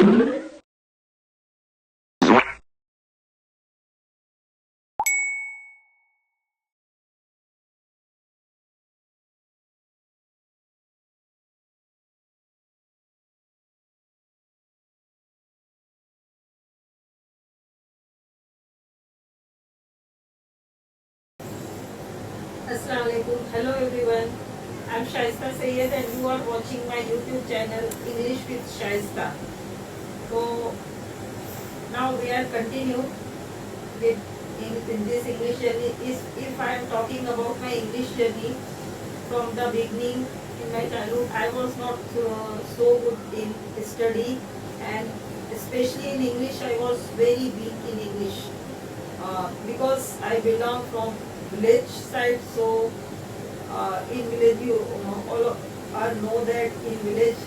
Assalamualaikum. Hello everyone. I'm Shaista Sayed and you are watching my YouTube channel English with Shaista. So now we are continuing with in this English journey. If I am talking about my English journey from the beginning in my childhood, I was not so good in study, and especially in English I was very weak in English because I belong from village side. So in village you all know that in village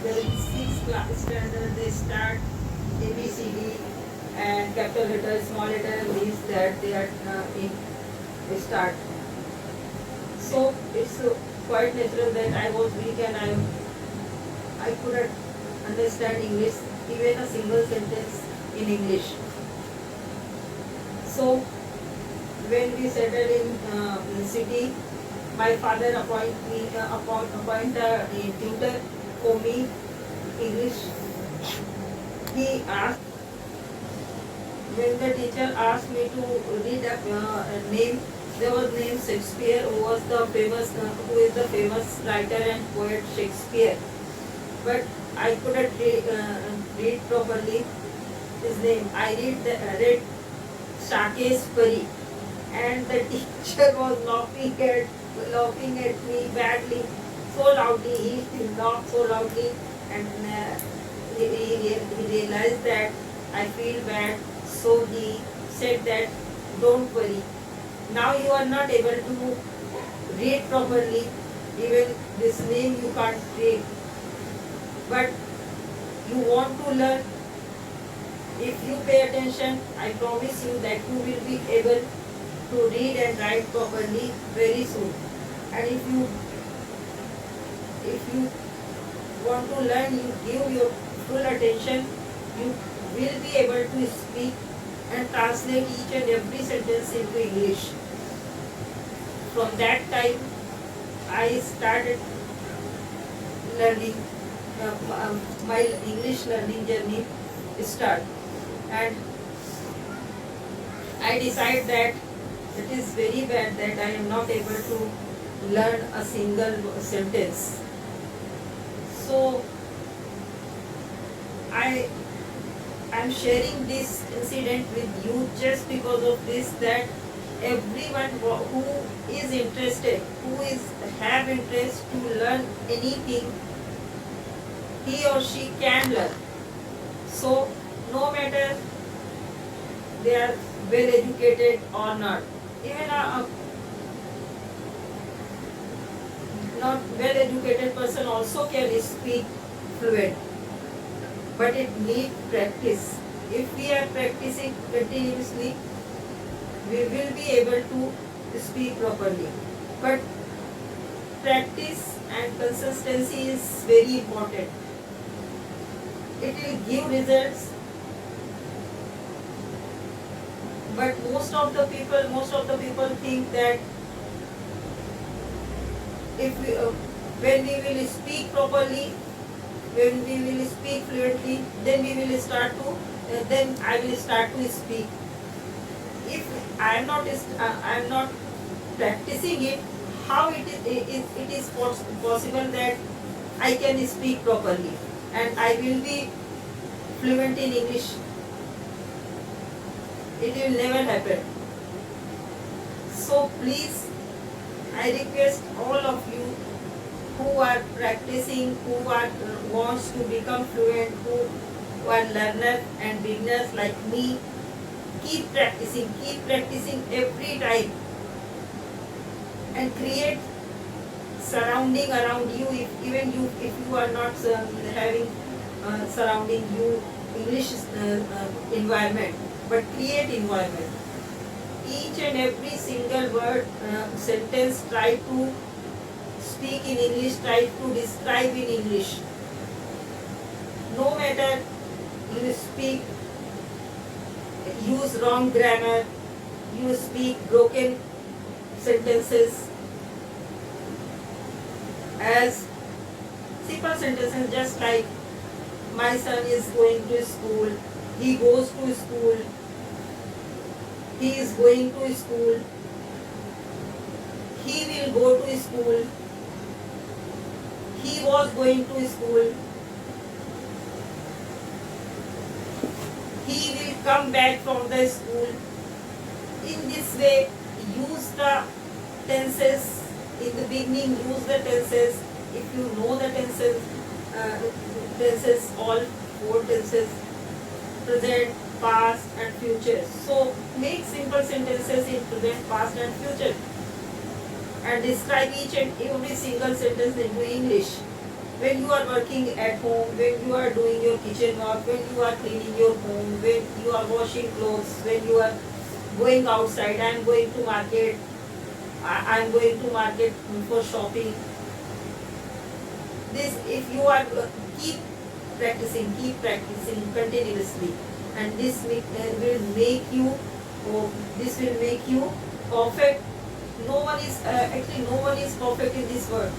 there is 6 class standard. They start ABCD and capital letter, small letter, and these that they are in start. So it's quite natural that I was weak and I couldn't understand English, even a single sentence in English. So when we settled in city, my father appoint a tutor for me English. He asked when the teacher asked me to read a name. There was name Shakespeare, who was the famous who is the famous writer and poet Shakespeare. But I couldn't read properly his name. I read Shakespeare Pari, and the teacher was laughing at me badly, so loudly. He laughed so loudly, and he realized that I feel bad. So he said that, "Don't worry. Now you are not able to read properly. Even this name you can't read. But you want to learn. If you pay attention, I promise you that you will be able to read and write properly very soon. And if you want to learn, you give your full attention, you will be able to speak and translate each and every sentence into English." From that time, I started learning. My English learning journey start, and I decide that it is very bad that I am not able to learn a single sentence. So I am sharing this incident with you just because of this, that everyone who is interested, who is have interest to learn anything, he or she can learn. So no matter they are well educated or not, even a not well educated person also can speak fluent, but it needs practice. If we are practicing continuously, we will be able to speak properly. But practice and consistency is very important. It will give results. But most of the people think that if we, when we will speak properly, when we will speak fluently, then we will start to then I will start to speak. If I am not practicing it, how it is possible that I can speak properly and I will be fluent in English? It will never happen. So please, I request all of you who are practicing, who wants to become fluent, who are learners and beginners like me, keep practicing every time, and create surrounding around you. If you are not having surrounding you English environment, but create environment. Each and every single word, sentence, try to speak in English, try to describe in English. No matter you speak, use wrong grammar, you speak broken sentences as simple sentences, just like my son is going to school, he goes to school, he is going to school, he will go to school, he was going to school, he will come back from the school. In this way, use the tenses in the beginning, use the tenses. If you know the tenses, all four tenses, present, past and future. So make simple sentences in present, past and future and describe each and every single sentence into English. When you are working at home, when you are doing your kitchen work, when you are cleaning your home, when you are washing clothes, when you are going outside, I am going to market, I am going to market for shopping. This, if you are keep practicing continuously, and this will make you perfect. No one is perfect in this world.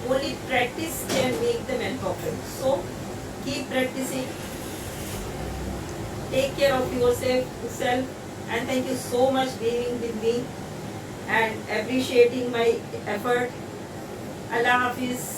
Only practice can make the man perfect. So keep practicing. Take care of yourself, and thank you so much being with me and appreciating my effort. Allah Hafiz.